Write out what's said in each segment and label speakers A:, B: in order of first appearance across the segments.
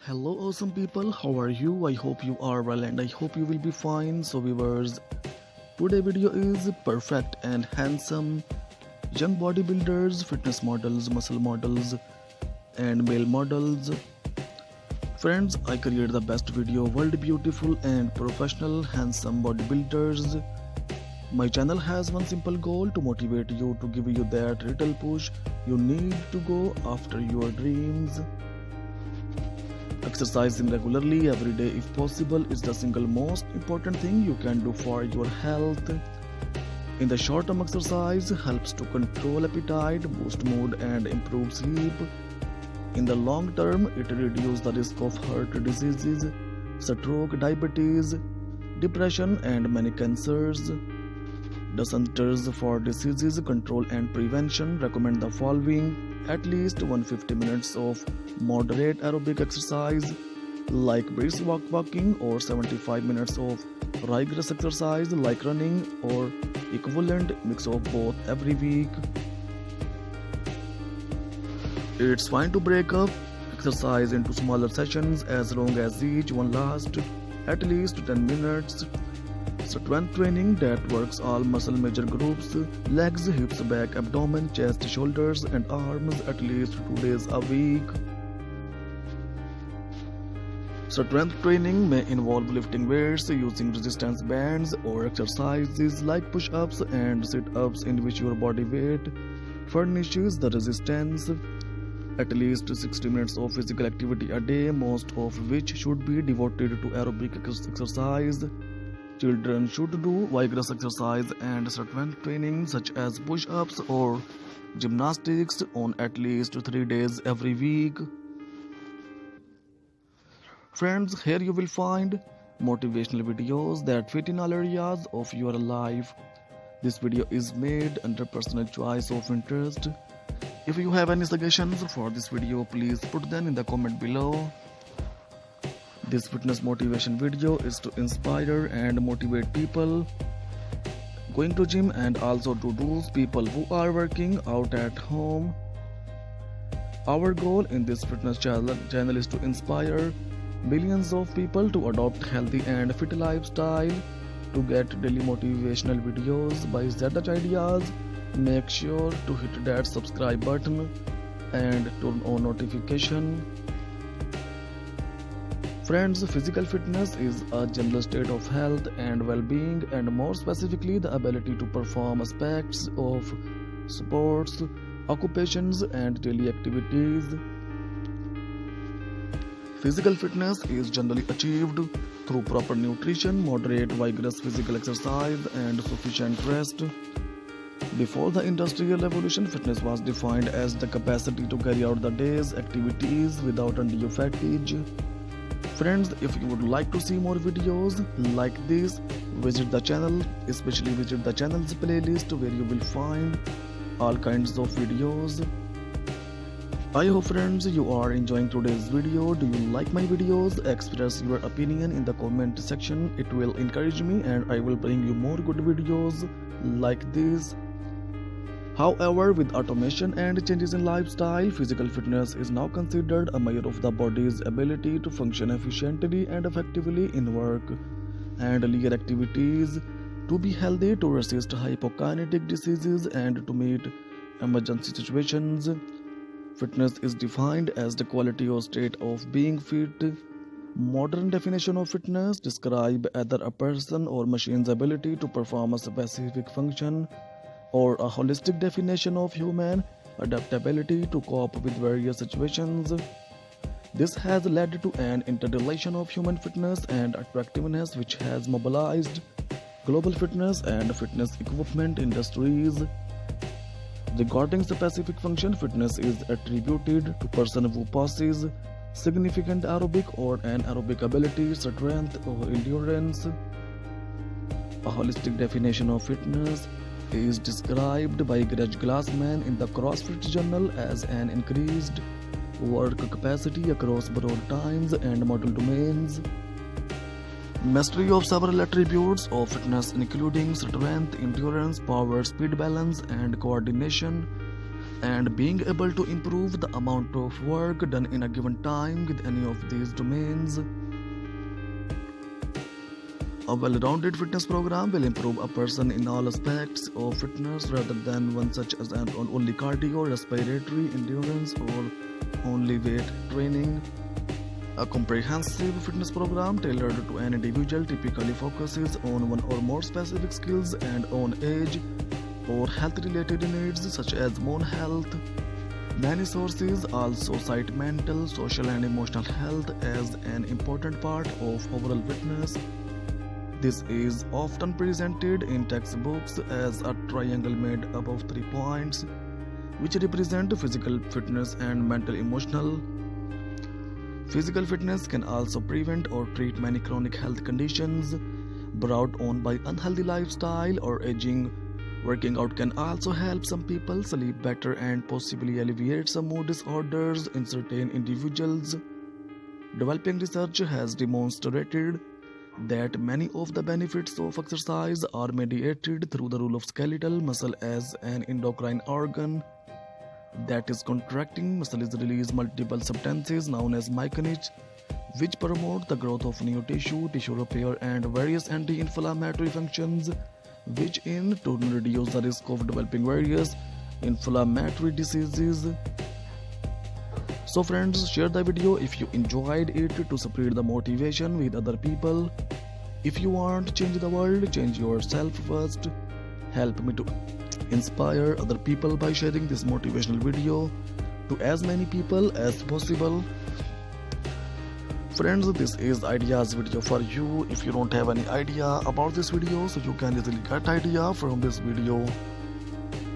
A: Hello awesome people, how are you? I hope you are well and I hope you will be fine. So viewers, today video is perfect and handsome young bodybuilders, fitness models, muscle models and male models. Friends, I create the best video world beautiful and professional handsome bodybuilders. My channel has one simple goal to motivate you, to give you that little push you need to go after your dreams. Exercising regularly every day if possible is the single most important thing you can do for your health. In the short term, exercise helps to control appetite, boost mood and improve sleep. In the long term, it reduces the risk of heart diseases, stroke, diabetes, depression and many cancers. The Centers for Disease Control and Prevention recommend the following: at least 150 minutes of moderate aerobic exercise like brisk walking or 75 minutes of rigorous exercise like running or equivalent mix of both every week. It's fine to break up exercise into smaller sessions as long as each one lasts at least 10 minutes. Strength training that works all muscle major groups: legs, hips, back, abdomen, chest, shoulders and arms at least 2 days a week. Strength training may involve lifting weights, using resistance bands or exercises like push-ups and sit-ups in which your body weight furnishes the resistance. At least 60 minutes of physical activity a day, most of which should be devoted to aerobic exercise. Children should do vigorous exercise and strength training such as push-ups or gymnastics on at least 3 days every week. Friends, here you will find motivational videos that fit in all areas of your life. This video is made under personal choice of interest. If you have any suggestions for this video, please put them in the comment below. This fitness motivation video is to inspire and motivate people going to gym and also to those people who are working out at home. Our goal in this fitness channel is to inspire millions of people to adopt healthy and fit lifestyle. To get daily motivational videos by ZH Ideas, make sure to hit that subscribe button and turn on notification. Friends, physical fitness is a general state of health and well-being, and more specifically the ability to perform aspects of sports, occupations and daily activities. Physical fitness is generally achieved through proper nutrition, moderate vigorous physical exercise and sufficient rest. Before the Industrial Revolution, fitness was defined as the capacity to carry out the day's activities without undue fatigue. Friends, if you would like to see more videos like this, visit the channel, especially visit the channel's playlist where you will find all kinds of videos. I hope friends you are enjoying today's video. Do you like my videos? Express your opinion in the comment section. It will encourage me and I will bring you more good videos like this. However, with automation and changes in lifestyle, physical fitness is now considered a measure of the body's ability to function efficiently and effectively in work and leisure activities, to be healthy, to resist hypokinetic diseases and to meet emergency situations. Fitness is defined as the quality or state of being fit. Modern definition of fitness describe either a person or machine's ability to perform a specific function, or a holistic definition of human adaptability to cope with various situations. This has led to an interrelation of human fitness and attractiveness which has mobilized global fitness and fitness equipment industries. Regarding specific function, fitness is attributed to person who possesses significant aerobic or anaerobic ability, strength or endurance. A holistic definition of fitness is described by Greg Glassman in the CrossFit Journal as an increased work capacity across broad times and model domains. Mastery of several attributes of fitness including strength, endurance, power, speed, balance and coordination. and being able to improve the amount of work done in a given time with any of these domains. A well-rounded fitness program will improve a person in all aspects of fitness rather than one such as only cardio, respiratory, endurance, or only weight training. A comprehensive fitness program tailored to an individual typically focuses on one or more specific skills and on age or health-related needs such as bone health. Many sources also cite mental, social, and emotional health as an important part of overall fitness. This is often presented in textbooks as a triangle made up of 3 points, which represent physical fitness and mental emotional. Physical fitness can also prevent or treat many chronic health conditions brought on by unhealthy lifestyle or aging. Working out can also help some people sleep better and possibly alleviate some mood disorders in certain individuals. Developing research has demonstrated that many of the benefits of exercise are mediated through the role of skeletal muscle as an endocrine organ. That is, contracting muscles release multiple substances known as myocinic, which promote the growth of new tissue repair, and various anti-inflammatory functions, which in turn reduce the risk of developing various inflammatory diseases. So friends, share the video if you enjoyed it to spread the motivation with other people. If you want to change the world, change yourself first. Help me to inspire other people by sharing this motivational video to as many people as possible. Friends, this is ideas video for you. If you don't have any idea about this video, so you can easily get idea from this video.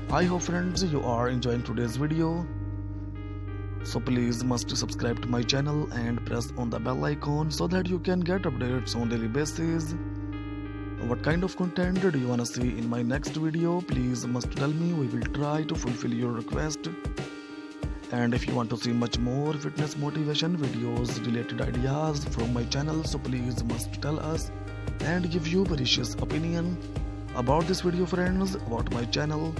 A: I hope friends you are enjoying today's video. So please must subscribe to my channel and press on the bell icon so that you can get updates on daily basis. What kind of content do you wanna see in my next video? Please must tell me. We will try to fulfill your request. And if you want to see much more fitness motivation videos related ideas from my channel, so please must tell us and give you precious opinion about this video friends, about my channel.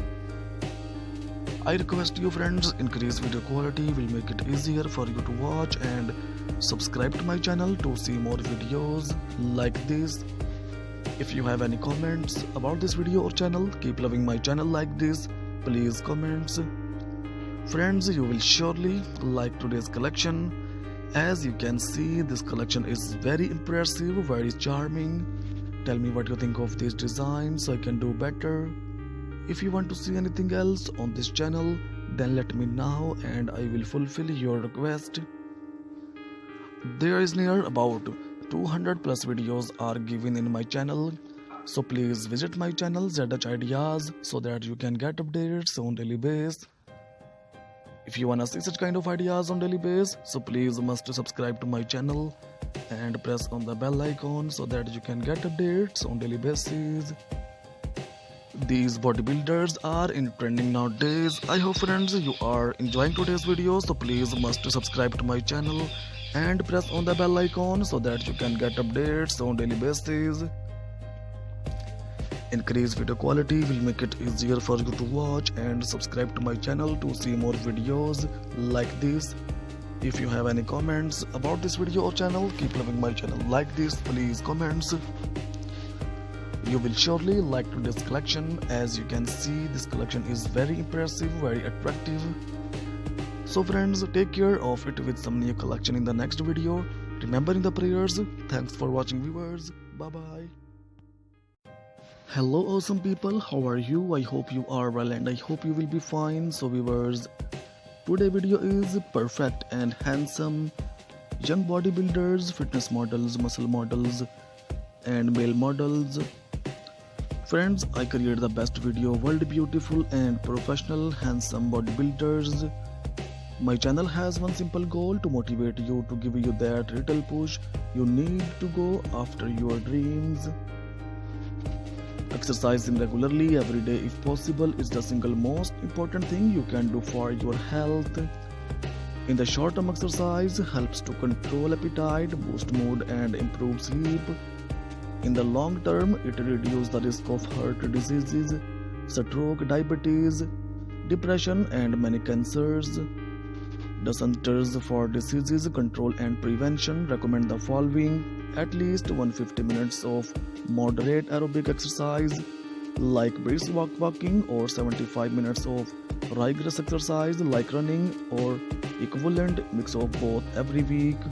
A: I request you friends, increase video quality will make it easier for you to watch, and subscribe to my channel to see more videos like this. If you have any comments about this video or channel, keep loving my channel like this, please comments. Friends, you will surely like today's collection. As you can see, this collection is very impressive, very charming. Tell me what you think of these designs so I can do better. If you want to see anything else on this channel, then let me know and I will fulfill your request. There is near about 200 plus videos are given in my channel, so please visit my channel ZH Ideas so that you can get updates on daily basis. If you wanna see such kind of ideas on daily basis, so please must subscribe to my channel and press on the bell icon so that you can get updates on daily basis. These bodybuilders are in trending nowadays. I hope friends you are enjoying today's video, so please must subscribe to my channel and press on the bell icon so that you can get updates on daily basis. Increased video quality will make it easier for you to watch, and subscribe to my channel to see more videos like this. If you have any comments about this video or channel, keep loving my channel like this, please comments. You will surely like today's collection. As you can see, this collection is very impressive, very attractive. So friends, take care of it with some new collection in the next video. Remembering the prayers. Thanks for watching viewers. Bye bye. Hello awesome people, how are you? I hope you are well and I hope you will be fine. So viewers, today video is perfect and handsome young bodybuilders, fitness models, muscle models and male models. Friends, I create the best video, world beautiful and professional handsome bodybuilders. My channel has one simple goal: to motivate you, to give you that little push you need to go after your dreams. Exercising regularly every day if possible is the single most important thing you can do for your health. In the short term, exercise helps to control appetite, boost mood and improve sleep. In the long term, it reduces the risk of heart diseases, stroke, diabetes, depression, and many cancers. The Centers for Disease Control and Prevention recommend the following: at least 150 minutes of moderate aerobic exercise like brisk walking, or 75 minutes of rigorous exercise like running, or equivalent mix of both every week.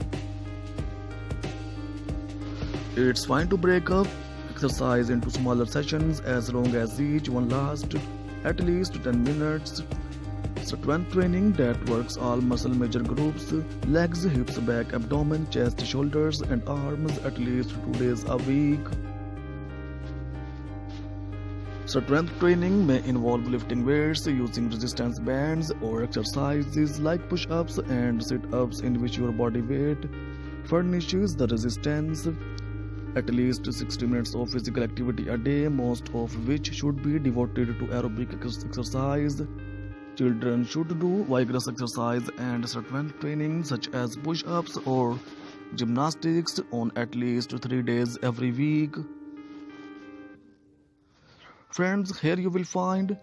A: It's fine to break up exercise into smaller sessions as long as each one lasts at least 10 minutes. Strength training that works all muscle major groups: legs, hips, back, abdomen, chest, shoulders, and arms at least 2 days a week. Strength training may involve lifting weights, using resistance bands, or exercises like push-ups and sit-ups in which your body weight furnishes the resistance. At least 60 minutes of physical activity a day, most of which should be devoted to aerobic exercise. Children should do vigorous exercise and strength training such as push-ups or gymnastics on at least 3 days every week. Friends, here you will find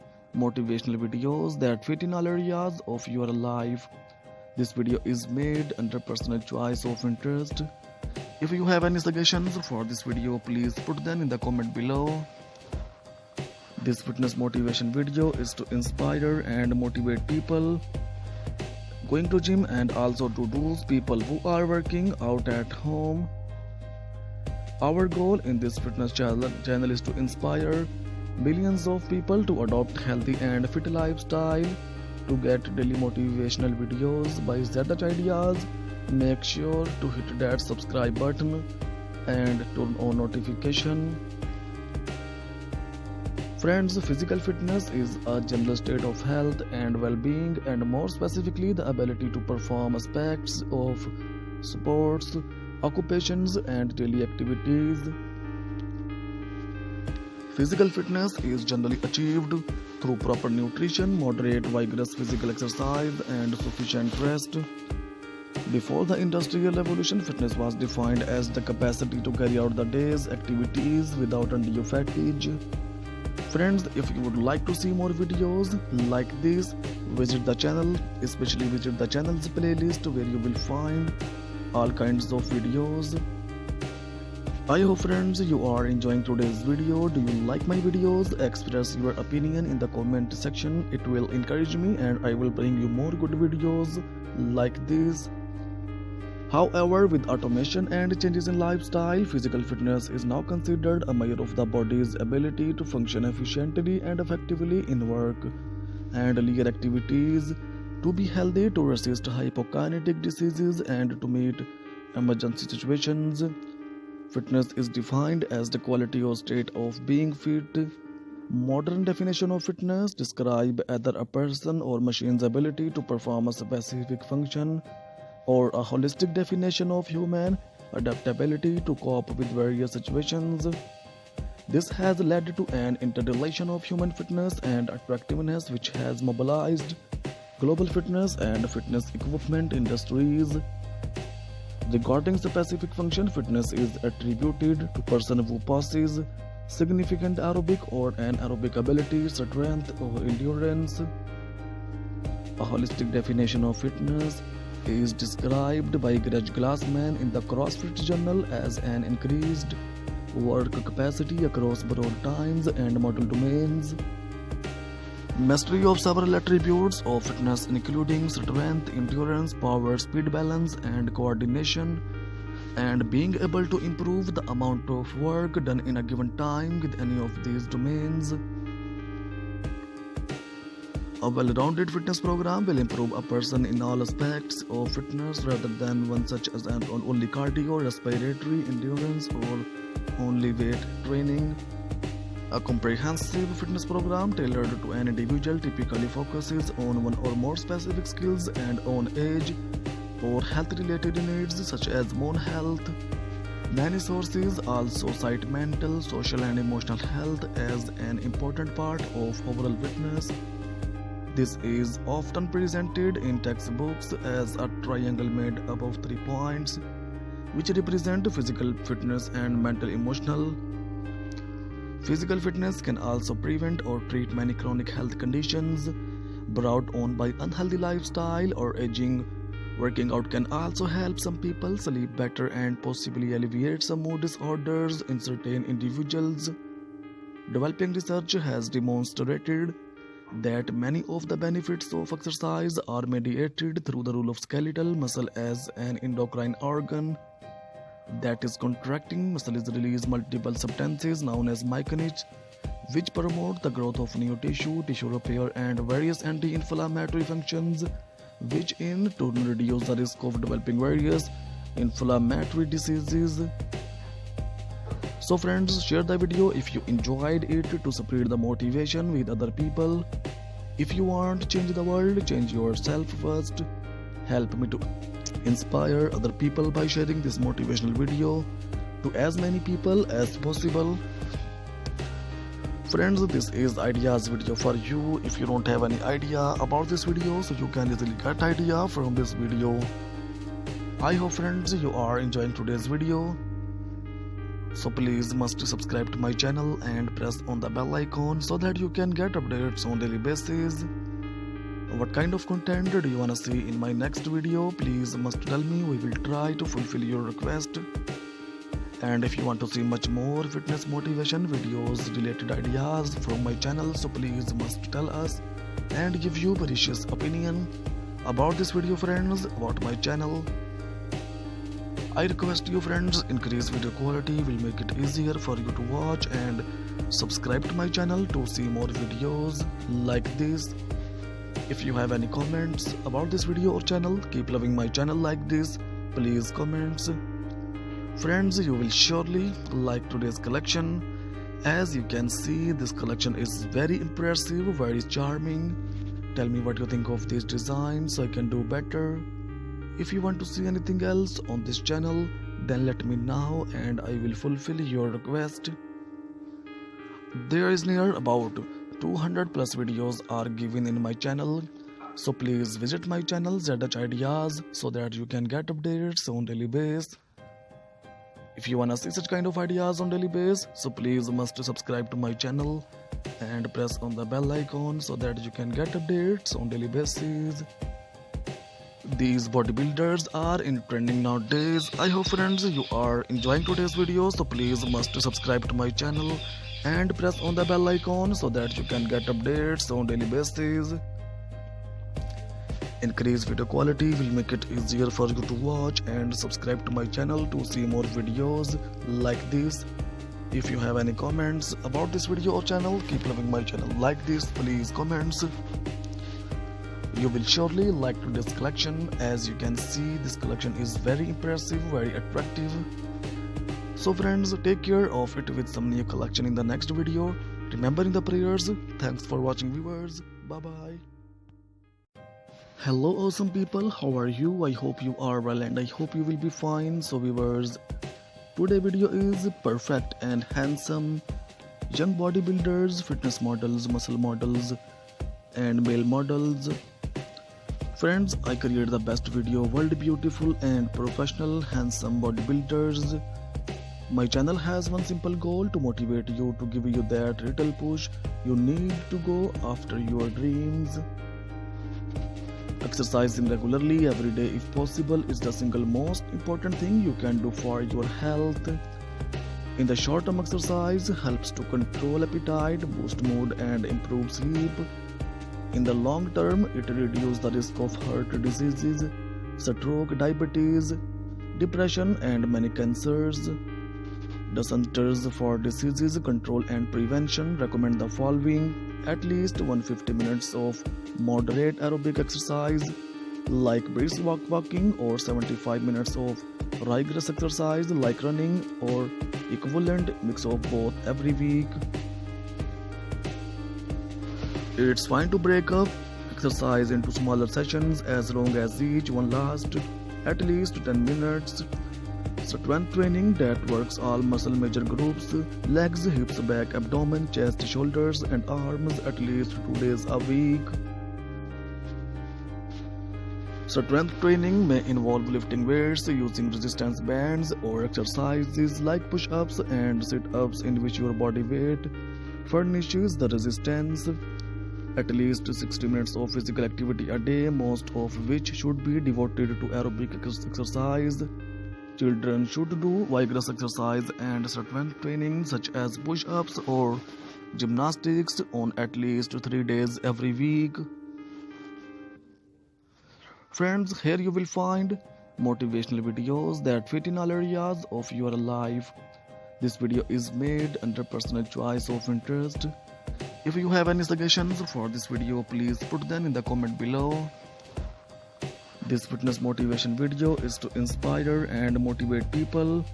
A: motivational videos that fit in all areas of your life. This video is made under personal choice of interest. If you have any suggestions for this video, please put them in the comment below. This fitness motivation video is to inspire and motivate people going to gym, and also to those people who are working out at home. Our goal in this fitness channel is to inspire millions of people to adopt healthy and fit lifestyle. To get daily motivational videos by ZH Ideas, make sure to hit that subscribe button and turn on notification. Friends, physical fitness is a general state of health and well-being, and more specifically the ability to perform aspects of sports, occupations, and daily activities. Physical fitness is generally achieved through proper nutrition, moderate vigorous physical exercise, and sufficient rest. Before the Industrial Revolution, fitness was defined as the capacity to carry out the day's activities without undue fatigue. Friends, if you would like to see more videos like this, visit the channel, especially visit the channel's playlist where you will find all kinds of videos. I hope friends you are enjoying today's video. Do you like my videos? Express your opinion in the comment section. It will encourage me and I will bring you more good videos like this. However, with automation and changes in lifestyle, physical fitness is now considered a measure of the body's ability to function efficiently and effectively in work and leisure activities, to be healthy, to resist hypokinetic diseases, and to meet emergency situations. Fitness is defined as the quality or state of being fit. Modern definition of fitness describe either a person or machine's ability to perform a specific function, or a holistic definition of human adaptability to cope with various situations. This has led to an interrelation of human fitness and attractiveness which has mobilized global fitness and fitness equipment industries. Regarding specific function, fitness is attributed to person who possesses significant aerobic or anaerobic ability, strength, or endurance. A holistic definition of fitness is described by Greg Glassman in the CrossFit Journal as an increased work capacity across broad times and model domains. Mastery of several attributes of fitness including strength, endurance, power, speed, balance, and coordination, and being able to improve the amount of work done in a given time with any of these domains. A well-rounded fitness program will improve a person in all aspects of fitness rather than one such as only cardio, respiratory, endurance, or only weight training. A comprehensive fitness program tailored to an individual typically focuses on one or more specific skills and on age or health-related needs such as bone health. Many sources also cite mental, social, and emotional health as an important part of overall fitness. This is often presented in textbooks as a triangle made up of 3 points, which represent physical fitness and mental emotional. Physical fitness can also prevent or treat many chronic health conditions brought on by unhealthy lifestyle or aging. Working out can also help some people sleep better and possibly alleviate some mood disorders in certain individuals. Developing research has demonstrated that many of the benefits of exercise are mediated through the role of skeletal muscle as an endocrine organ that is contracting. Muscles release multiple substances known as myokines, which promote the growth of new tissue, tissue repair, and various anti-inflammatory functions, which in turn reduce the risk of developing various inflammatory diseases. So friends, share the video if you enjoyed it to spread the motivation with other people. If you want to change the world, change yourself first. Help me to inspire other people by sharing this motivational video to as many people as possible. Friends, this is ideas video for you. If you don't have any idea about this video, so you can easily get idea from this video. I hope friends you are enjoying today's video. So please must subscribe to my channel and press on the bell icon so that you can get updates on daily basis. What kind of content do you wanna see in my next video? Please must tell me. We will try to fulfill your request. And if you want to see much more fitness motivation videos related ideas from my channel, so please must tell us and give you precious opinion about this video friends, about my channel. I request you friends, increase video quality will make it easier for you to watch, and subscribe to my channel to see more videos like this. If you have any comments about this video or channel, keep loving my channel like this, please comments. Friends, you will surely like today's collection. As you can see, this collection is very impressive, very charming. Tell me what you think of this design so I can do better. If you want to see anything else on this channel, then let me know and I will fulfill your request. There is near about 200 plus videos are given in my channel. So please visit my channel ZH Ideas so that you can get updates on daily basis. If you wanna see such kind of ideas on daily basis, so please must subscribe to my channel and press on the bell icon so that you can get updates on daily basis. These bodybuilders are in trending nowadays. I hope friends you are enjoying today's video, so please must subscribe to my channel and press on the bell icon so that you can get updates on daily basis. Increase video quality will make it easier for you to watch, and subscribe to my channel to see more videos like this. If you have any comments about this video or channel, keep loving my channel like this, please comments. You will surely like today's collection. As you can see, this collection is very impressive, very attractive. So friends, take care of it with some new collection in the next video. Remembering the prayers. Thanks for watching viewers. Bye bye. Hello awesome people, how are you? I hope you are well and I hope you will be fine. So viewers, today video is perfect and handsome young bodybuilders, fitness models, muscle models and male models. Friends, I create the best video, world beautiful and professional handsome bodybuilders. My channel has one simple goal, to motivate you, to give you that little push you need to go after your dreams. Exercising regularly every day if possible is the single most important thing you can do for your health. In the short term, exercise helps to control appetite, boost mood and improve sleep. In the long term, it reduces the risk of heart diseases, stroke, diabetes, depression and many cancers. The Centers for Disease Control and Prevention recommend the following: at least 150 minutes of moderate aerobic exercise like brisk walking, or 75 minutes of rigorous exercise like running or equivalent mix of both every week. It's fine to break up exercise into smaller sessions as long as each one lasts at least 10 minutes. Strength training that works all muscle major groups, legs, hips, back, abdomen, chest, shoulders and arms at least 2 days a week. Strength training may involve lifting weights, using resistance bands, or exercises like push-ups and sit-ups in which your body weight furnishes the resistance. at least 60 minutes of physical activity a day, most of which should be devoted to aerobic exercise. Children should do vigorous exercise and strength training such as push-ups or gymnastics on at least 3 days every week. Friends, here you will find motivational videos that fit in all areas of your life. This video is made under personal choice of interest. If you have any suggestions for this video, please put them in the comment below. This fitness motivation video is to inspire and motivate people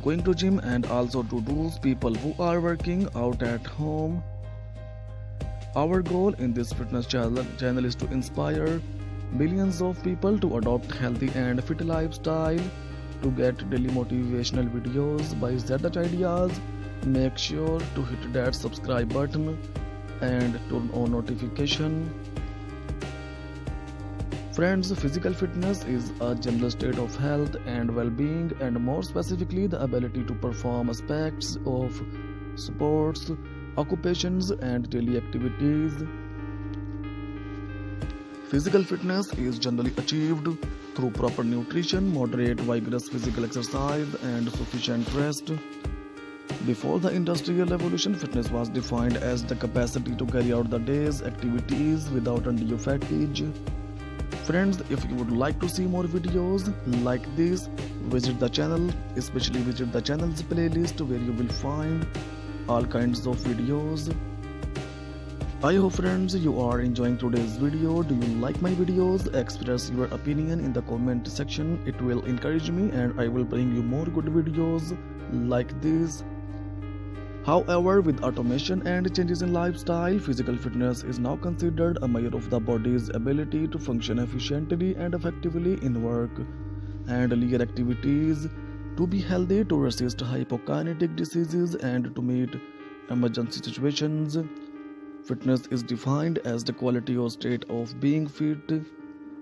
A: going to gym and also to those people who are working out at home. Our goal in this fitness channel is to inspire millions of people to adopt healthy and fit lifestyle. To get daily motivational videos by ZH Ideas, make sure to hit that subscribe button and turn on notification. Friends, physical fitness is a general state of health and well-being, and more specifically the ability to perform aspects of sports, occupations and daily activities. Physical fitness is generally achieved through proper nutrition, moderate vigorous physical exercise and sufficient rest. Before the Industrial Revolution, fitness was defined as the capacity to carry out the day's activities without undue fatigue. Friends, if you would like to see more videos like this, visit the channel, especially visit the channel's playlist where you will find all kinds of videos. I hope friends you are enjoying today's video. Do you like my videos? Express your opinion in the comment section. It will encourage me and I will bring you more good videos like this. However, with automation and changes in lifestyle, physical fitness is now considered a measure of the body's ability to function efficiently and effectively in work and leisure activities, to be healthy, to resist hypokinetic diseases and to meet emergency situations. Fitness is defined as the quality or state of being fit.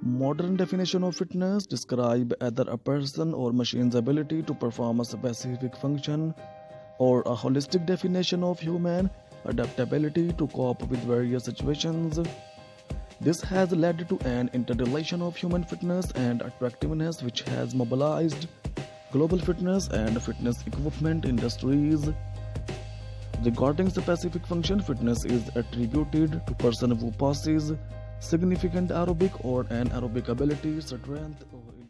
A: Modern definition of fitness describe either a person or machine's ability to perform a specific function, or a holistic definition of human adaptability to cope with various situations. This has led to an interrelation of human fitness and attractiveness which has mobilized global fitness and fitness equipment industries. Regarding specific function, fitness is attributed to person who possesses significant aerobic or anaerobic ability, strength or